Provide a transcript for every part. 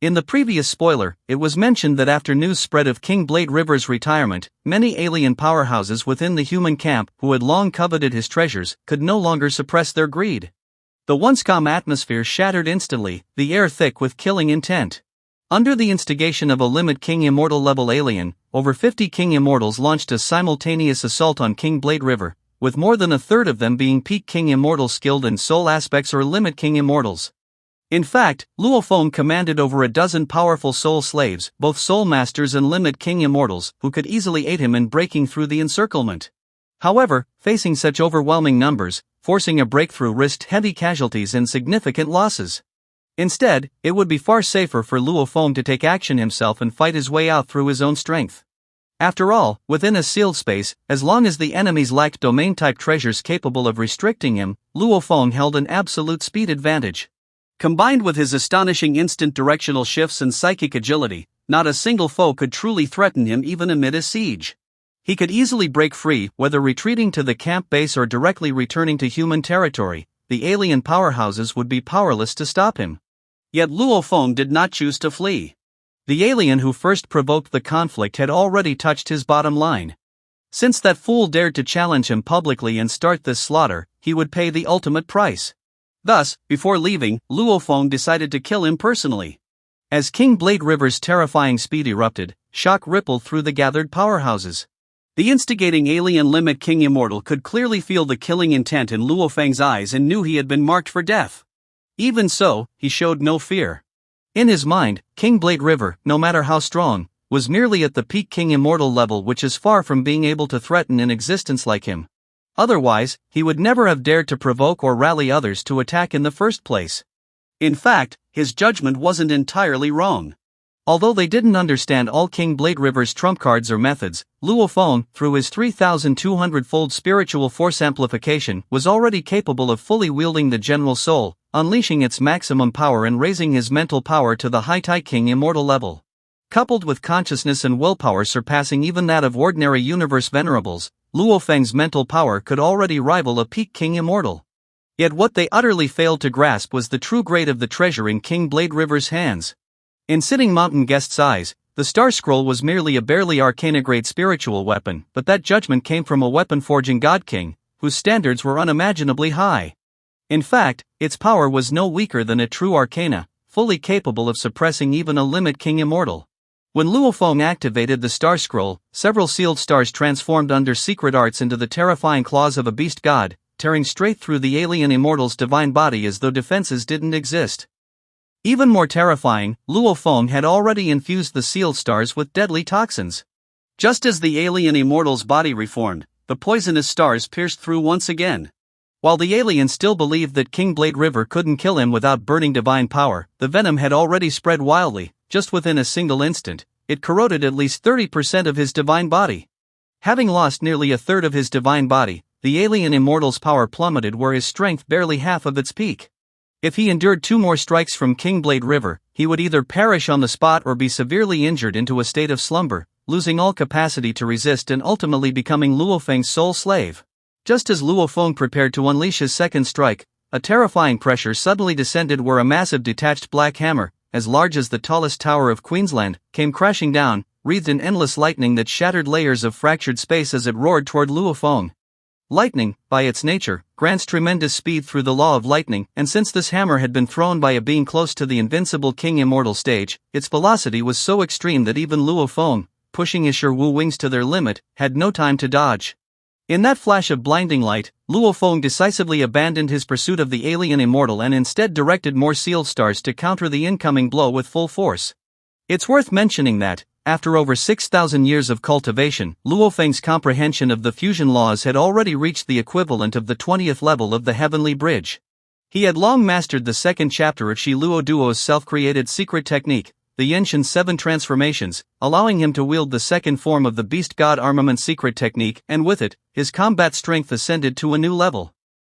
In the previous spoiler, it was mentioned that after news spread of King Blackracer's retirement, many alien powerhouses within the human camp who had long coveted his treasures could no longer suppress their greed. The once calm atmosphere shattered instantly, the air thick with killing intent. Under the instigation of a Limit King Immortal level alien, over 50 King Immortals launched a simultaneous assault on King Blackracer, with more than a third of them being Peak King Immortals skilled in soul aspects or Limit King Immortals. In fact, Luofong commanded over a dozen powerful soul slaves, both soul masters and Limit King Immortals, who could easily aid him in breaking through the encirclement. However, facing such overwhelming numbers, forcing a breakthrough risked heavy casualties and significant losses. Instead, it would be far safer for Luofong to take action himself and fight his way out through his own strength. After all, within a sealed space, as long as the enemies lacked domain-type treasures capable of restricting him, Luofong held an absolute speed advantage. Combined with his astonishing instant directional shifts and psychic agility, not a single foe could truly threaten him even amid a siege. He could easily break free, whether retreating to the camp base or directly returning to human territory. The alien powerhouses would be powerless to stop him. Yet Luofong did not choose to flee. The alien who first provoked the conflict had already touched his bottom line. Since that fool dared to challenge him publicly and start this slaughter, he would pay the ultimate price. Thus, before leaving, Luofong decided to kill him personally. As King Blackracer's terrifying speed erupted, shock rippled through the gathered powerhouses. The instigating alien Limit King Immortal could clearly feel the killing intent in Luofeng's eyes and knew he had been marked for death. Even so, he showed no fear. In his mind, King Blackracer, no matter how strong, was merely at the Peak King Immortal level, which is far from being able to threaten an existence like him. Otherwise, he would never have dared to provoke or rally others to attack in the first place. In fact, his judgment wasn't entirely wrong. Although they didn't understand all King Blackracer's trump cards or methods, Luofong, through his 3,200-fold spiritual force amplification, was already capable of fully wielding the General Soul, unleashing its maximum power and raising his mental power to the high King Immortal level. Coupled with consciousness and willpower surpassing even that of ordinary universe venerables, Luofeng's mental power could already rival a Peak King Immortal. Yet what they utterly failed to grasp was the true grade of the treasure in King Blackracer's hands. In Sitting Mountain Guest's eyes, the Star Scroll was merely a barely arcana-grade spiritual weapon, but that judgment came from a weapon-forging God King, whose standards were unimaginably high. In fact, its power was no weaker than a true arcana, fully capable of suppressing even a Limit King Immortal. When Luofong activated the Star Scroll, several sealed stars transformed under secret arts into the terrifying claws of a beast god, tearing straight through the alien immortal's divine body as though defenses didn't exist. Even more terrifying, Luofong had already infused the sealed stars with deadly toxins. Just as the alien immortal's body reformed, the poisonous stars pierced through once again. While the alien still believed that King Blackracer couldn't kill him without burning divine power, the venom had already spread wildly. Just within a single instant, it corroded at least 30% of his divine body. Having lost nearly a third of his divine body, the alien immortal's power plummeted where his strength barely half of its peak. If he endured 2 more strikes from King Blackracer, he would either perish on the spot or be severely injured into a state of slumber, losing all capacity to resist and ultimately becoming Luofeng's sole slave. Just as Luofong prepared to unleash his second strike, a terrifying pressure suddenly descended where a massive detached black hammer, as large as the tallest tower of Queensland, came crashing down, wreathed in endless lightning that shattered layers of fractured space as it roared toward Luofong. Lightning, by its nature, grants tremendous speed through the law of lightning, and since this hammer had been thrown by a being close to the invincible King Immortal stage, its velocity was so extreme that even Luofong, pushing his Wu wings to their limit, had no time to dodge. In that flash of blinding light, Luofong decisively abandoned his pursuit of the alien immortal and instead directed more sealed stars to counter the incoming blow with full force. It's worth mentioning that, after over 6,000 years of cultivation, Luofeng's comprehension of the fusion laws had already reached the equivalent of the 20th level of the Heavenly Bridge. He had long mastered the second chapter of Shi Luo Duo's self-created secret technique, the Yenshin 7 transformations, allowing him to wield the second form of the Beast God armament secret technique, and with it, his combat strength ascended to a new level.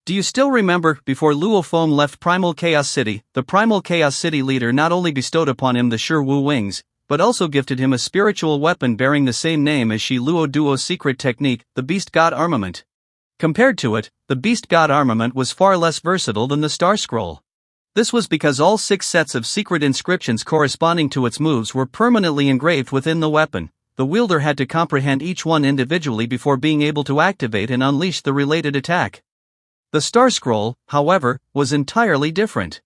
Do you still remember, before Luofong left Primal Chaos City, the Primal Chaos City leader not only bestowed upon him the Wu wings, but also gifted him a spiritual weapon bearing the same name as Shi Luo Duo's secret technique, the Beast God armament. Compared to it, the Beast God armament was far less versatile than the Star Scroll. This was because all 6 sets of secret inscriptions corresponding to its moves were permanently engraved within the weapon. The wielder had to comprehend each one individually before being able to activate and unleash the related attack. The Star Scroll, however, was entirely different.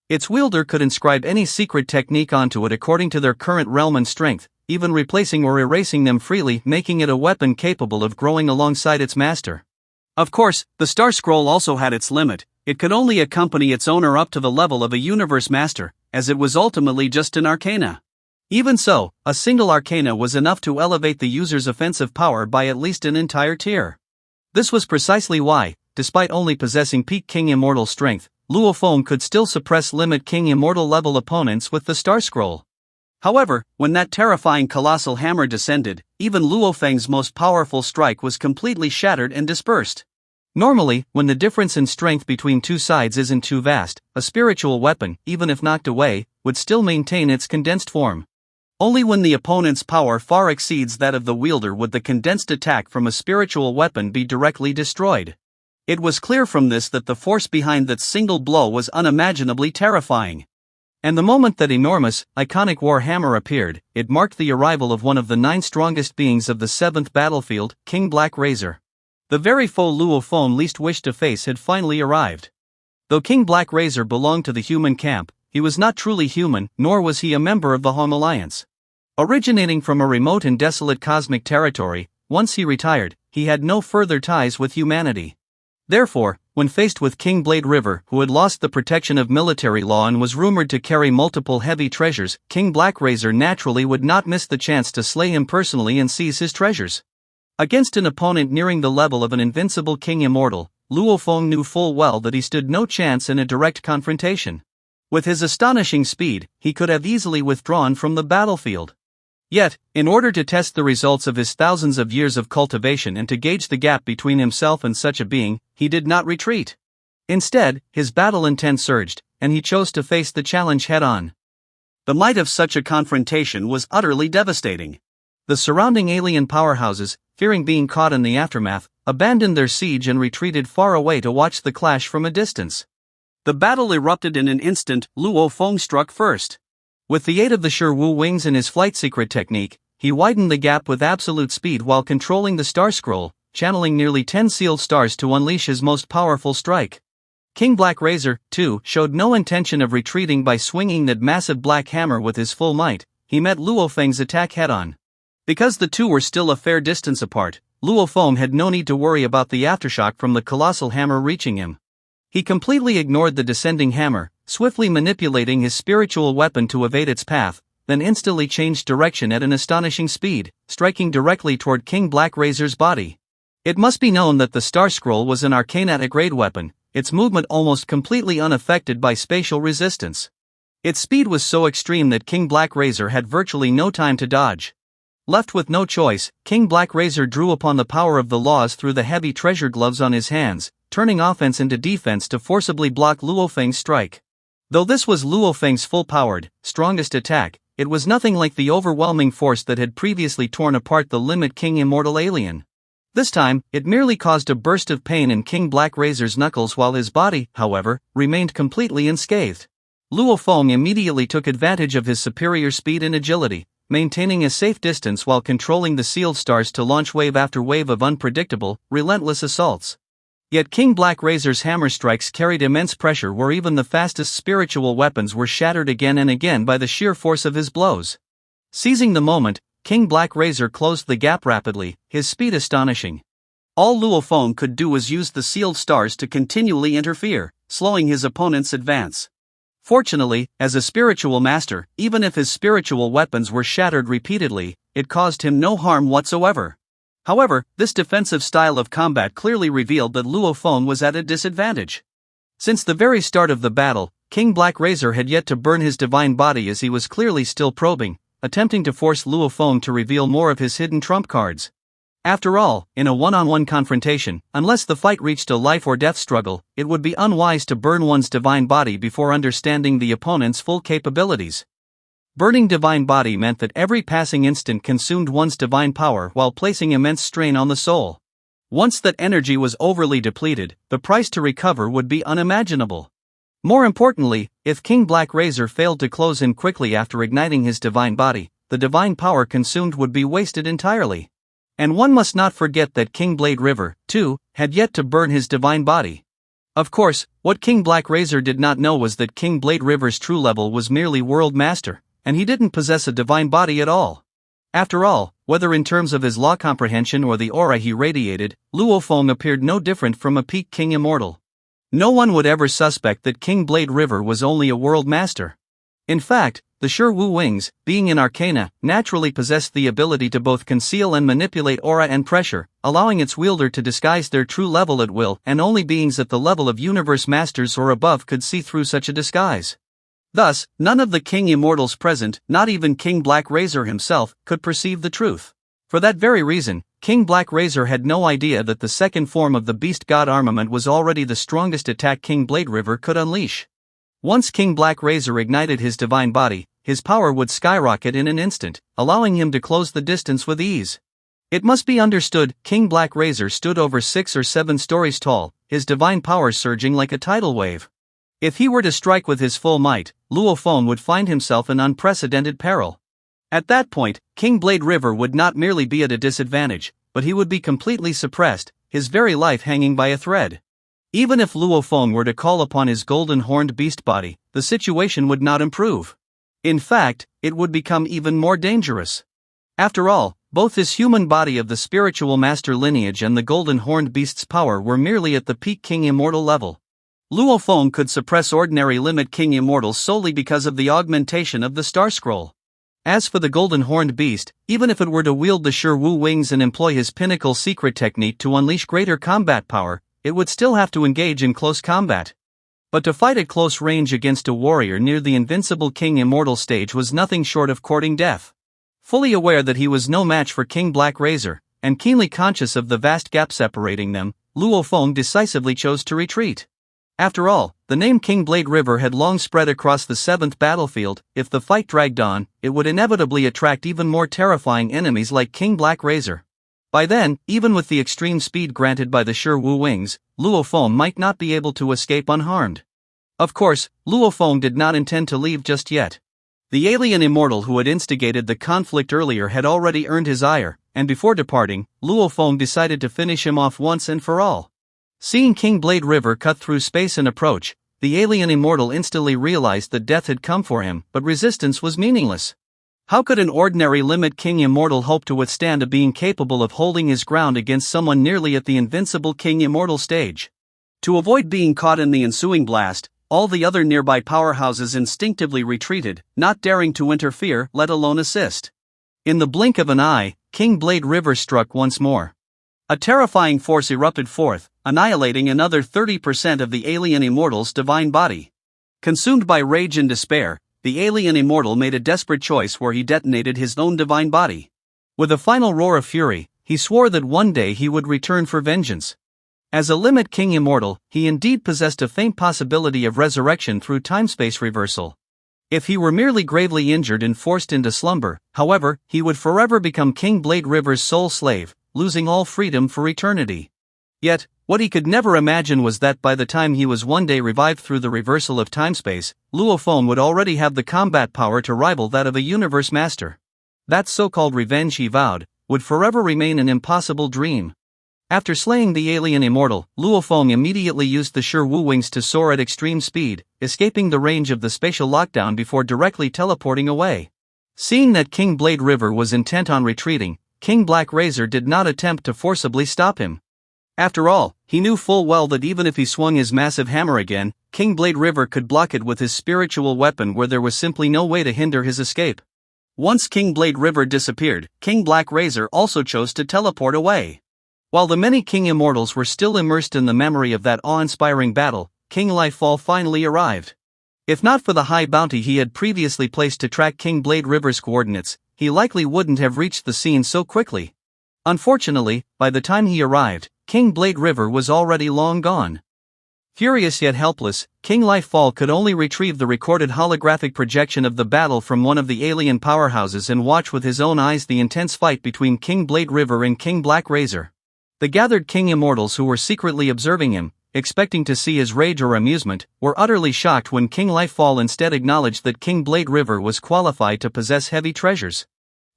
Its wielder could inscribe any secret technique onto it according to their current realm and strength, even replacing or erasing them freely, making it a weapon capable of growing alongside its master. Of course, the Star Scroll also had its limit. It could only accompany its owner up to the level of a universe master, as it was ultimately just an arcana. Even so, a single arcana was enough to elevate the user's offensive power by at least an entire tier. This was precisely why, despite only possessing peak King Immortal strength, Luofong could still suppress limit King Immortal level opponents with the Star Scroll. However, when that terrifying colossal hammer descended, even Luofeng's most powerful strike was completely shattered and dispersed. Normally, when the difference in strength between two sides isn't too vast, a spiritual weapon, even if knocked away, would still maintain its condensed form. Only when the opponent's power far exceeds that of the wielder would the condensed attack from a spiritual weapon be directly destroyed. It was clear from this that the force behind that single blow was unimaginably terrifying. And the moment that enormous, iconic war hammer appeared, it marked the arrival of one of the 9 strongest beings of the 7th battlefield, King Blackrazer. The very foe Luofong least wished to face had finally arrived. Though King Blackrazer belonged to the human camp, he was not truly human, nor was he a member of the Home Alliance. Originating from a remote and desolate cosmic territory, once he retired, he had no further ties with humanity. Therefore, when faced with King Blade River, who had lost the protection of military law and was rumored to carry multiple heavy treasures, King Blackrazer naturally would not miss the chance to slay him personally and seize his treasures. Against an opponent nearing the level of an invincible King Immortal, Luofong knew full well that he stood no chance in a direct confrontation. With his astonishing speed, he could have easily withdrawn from the battlefield. Yet, in order to test the results of his thousands of years of cultivation and to gauge the gap between himself and such a being, he did not retreat. Instead, his battle intent surged, and he chose to face the challenge head-on. The might of such a confrontation was utterly devastating. The surrounding alien powerhouses, fearing being caught in the aftermath, abandoned their siege and retreated far away to watch the clash from a distance. The battle erupted in an instant. Luofong struck first. With the aid of the sure Wu wings and his flight secret technique, he widened the gap with absolute speed while controlling the Star Scroll, channeling nearly 10 sealed stars to unleash his most powerful strike. King Blackrazer, too, showed no intention of retreating by swinging that massive black hammer with his full might. He met Luofeng's attack head-on. Because the two were still a fair distance apart, Luofong had no need to worry about the aftershock from the colossal hammer reaching him. He completely ignored the descending hammer, swiftly manipulating his spiritual weapon to evade its path, then instantly changed direction at an astonishing speed, striking directly toward King Blackrazer's body. It must be known that the Star Scroll was an arcanatic-grade weapon, its movement almost completely unaffected by spatial resistance. Its speed was so extreme that King Blackrazer had virtually no time to dodge. Left with no choice, King Blackrazer drew upon the power of the laws through the heavy treasure gloves on his hands, turning offense into defense to forcibly block Luofeng's strike. Though this was Luofeng's full-powered, strongest attack, it was nothing like the overwhelming force that had previously torn apart the Limit King Immortal alien. This time, it merely caused a burst of pain in King Blackrazer's knuckles while his body, however, remained completely unscathed. Luofong immediately took advantage of his superior speed and agility, maintaining a safe distance while controlling the sealed stars to launch wave after wave of unpredictable, relentless assaults. Yet King Blackrazer's hammer strikes carried immense pressure where even the fastest spiritual weapons were shattered again and again by the sheer force of his blows. Seizing the moment, King Blackrazer closed the gap rapidly, his speed astonishing. All Luofong could do was use the sealed stars to continually interfere, slowing his opponent's advance. Fortunately, as a spiritual master, even if his spiritual weapons were shattered repeatedly, it caused him no harm whatsoever. However, this defensive style of combat clearly revealed that Luofong was at a disadvantage. Since the very start of the battle, King Blackrazer had yet to burn his divine body as he was clearly still probing, attempting to force Luofong to reveal more of his hidden trump cards. After all, in a one-on-one confrontation, unless the fight reached a life-or-death struggle, it would be unwise to burn one's divine body before understanding the opponent's full capabilities. Burning divine body meant that every passing instant consumed one's divine power while placing immense strain on the soul. Once that energy was overly depleted, the price to recover would be unimaginable. More importantly, if King Blackrazer failed to close in quickly after igniting his divine body, the divine power consumed would be wasted entirely. And one must not forget that King Blade River, too, had yet to burn his divine body. Of course, what King Blackrazer did not know was that King Blade River's true level was merely World Master, and he didn't possess a divine body at all. After all, whether in terms of his law comprehension or the aura he radiated, Luofong appeared no different from a peak king immortal. No one would ever suspect that King Blade River was only a world master. In fact, the Shi Wu Wings, being in Arcana, naturally possessed the ability to both conceal and manipulate aura and pressure, allowing its wielder to disguise their true level at will, and only beings at the level of Universe Masters or above could see through such a disguise. Thus, none of the King Immortals present, not even King Blackrazer himself, could perceive the truth. For that very reason, King Blackrazer had no idea that the second form of the Beast God armament was already the strongest attack King Blade River could unleash. Once King Blackrazer ignited his divine body, his power would skyrocket in an instant, allowing him to close the distance with ease. It must be understood, King Blackrazer stood over 6 or 7 stories tall, his divine power surging like a tidal wave. If he were to strike with his full might, Luofong would find himself in unprecedented peril. At that point, King Blade River would not merely be at a disadvantage, but he would be completely suppressed, his very life hanging by a thread. Even if Luofong were to call upon his golden-horned beast body, the situation would not improve. In fact, it would become even more dangerous. After all, both his human body of the spiritual master lineage and the golden-horned beast's power were merely at the peak king immortal level. Luofong could suppress ordinary limit king immortals solely because of the augmentation of the star scroll. As for the golden-horned beast, even if it were to wield the Shi Wu Wings and employ his pinnacle secret technique to unleash greater combat power, it would still have to engage in close combat. But to fight at close range against a warrior near the invincible King Immortal stage was nothing short of courting death. Fully aware that he was no match for King Blackrazer, and keenly conscious of the vast gap separating them, Luofong decisively chose to retreat. After all, the name King Blade River had long spread across the 7th battlefield. If the fight dragged on, it would inevitably attract even more terrifying enemies like King Blackrazer. By then, even with the extreme speed granted by the Shi Wu Wings, Luofong might not be able to escape unharmed. Of course, Luofong did not intend to leave just yet. The alien immortal who had instigated the conflict earlier had already earned his ire, and before departing, Luofong decided to finish him off once and for all. Seeing King Blade River cut through space and approach, the alien immortal instantly realized that death had come for him, but resistance was meaningless. How could an ordinary limit king immortal hope to withstand a being capable of holding his ground against someone nearly at the invincible king immortal stage? To avoid being caught in the ensuing blast, all the other nearby powerhouses instinctively retreated, not daring to interfere, let alone assist. In the blink of an eye, King Blade River struck once more. A terrifying force erupted forth, annihilating another 30% of the alien immortal's divine body. Consumed by rage and despair, the alien immortal made a desperate choice where he detonated his own divine body. With a final roar of fury, he swore that one day he would return for vengeance. As a limit king immortal, he indeed possessed a faint possibility of resurrection through time-space reversal. If he were merely gravely injured and forced into slumber, however, he would forever become King Blade River's sole slave, losing all freedom for eternity. Yet, what he could never imagine was that by the time he was one day revived through the reversal of time-space, Luofong would already have the combat power to rival that of a universe master. That so-called revenge, he vowed, would forever remain an impossible dream. After slaying the alien immortal, Luofong immediately used the Shi Wu Wings to soar at extreme speed, escaping the range of the spatial lockdown before directly teleporting away. Seeing that King Blade River was intent on retreating, King Blackrazer did not attempt to forcibly stop him. After all, he knew full well that even if he swung his massive hammer again, King Blade River could block it with his spiritual weapon where there was simply no way to hinder his escape. Once King Blade River disappeared, King Blackrazer also chose to teleport away. While the many King Immortals were still immersed in the memory of that awe-inspiring battle, King Lifefall finally arrived. If not for the high bounty he had previously placed to track King Blade River's coordinates, he likely wouldn't have reached the scene so quickly. Unfortunately, by the time he arrived, King Blade River was already long gone. Furious yet helpless, King Lifefall could only retrieve the recorded holographic projection of the battle from one of the alien powerhouses and watch with his own eyes the intense fight between King Blade River and King Blackrazer. The gathered King Immortals who were secretly observing him, expecting to see his rage or amusement, were utterly shocked when King Luofong instead acknowledged that King Blade River was qualified to possess heavy treasures.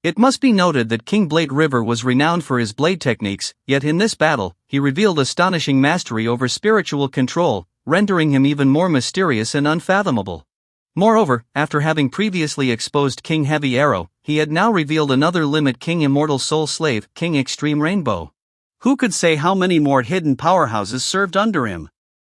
It must be noted that King Blade River was renowned for his blade techniques, yet in this battle, he revealed astonishing mastery over spiritual control, rendering him even more mysterious and unfathomable. Moreover, after having previously exposed King Heavy Arrow, he had now revealed another limit: King Immortal Soul Slave, King Extreme Rainbow. Who could say how many more hidden powerhouses served under him?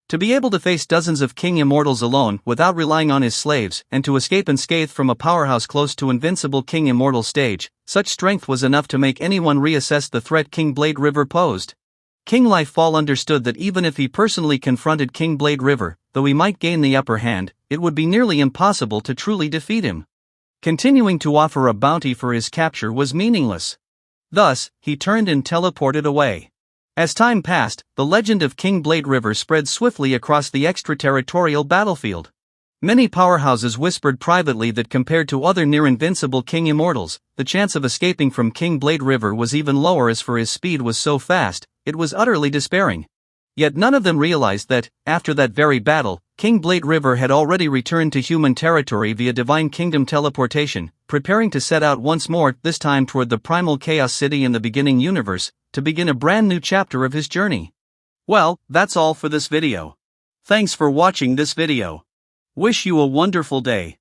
To be able to face dozens of King Immortals alone without relying on his slaves, and to escape unscathed from a powerhouse close to invincible King Immortal stage, such strength was enough to make anyone reassess the threat King Blade River posed. King Luofong understood that even if he personally confronted King Blade River, though he might gain the upper hand, it would be nearly impossible to truly defeat him. Continuing to offer a bounty for his capture was meaningless. Thus, he turned and teleported away. As time passed, the legend of King Blade River spread swiftly across the extraterritorial battlefield. Many powerhouses whispered privately that compared to other near-invincible King Immortals, the chance of escaping from King Blade River was even lower, as for his speed was so fast, it was utterly despairing. Yet none of them realized that, after that very battle, King Blade River had already returned to human territory via Divine Kingdom teleportation, preparing to set out once more, this time toward the Primal Chaos City in the beginning universe, to begin a brand new chapter of his journey. Well, that's all for this video. Thanks for watching this video. Wish you a wonderful day.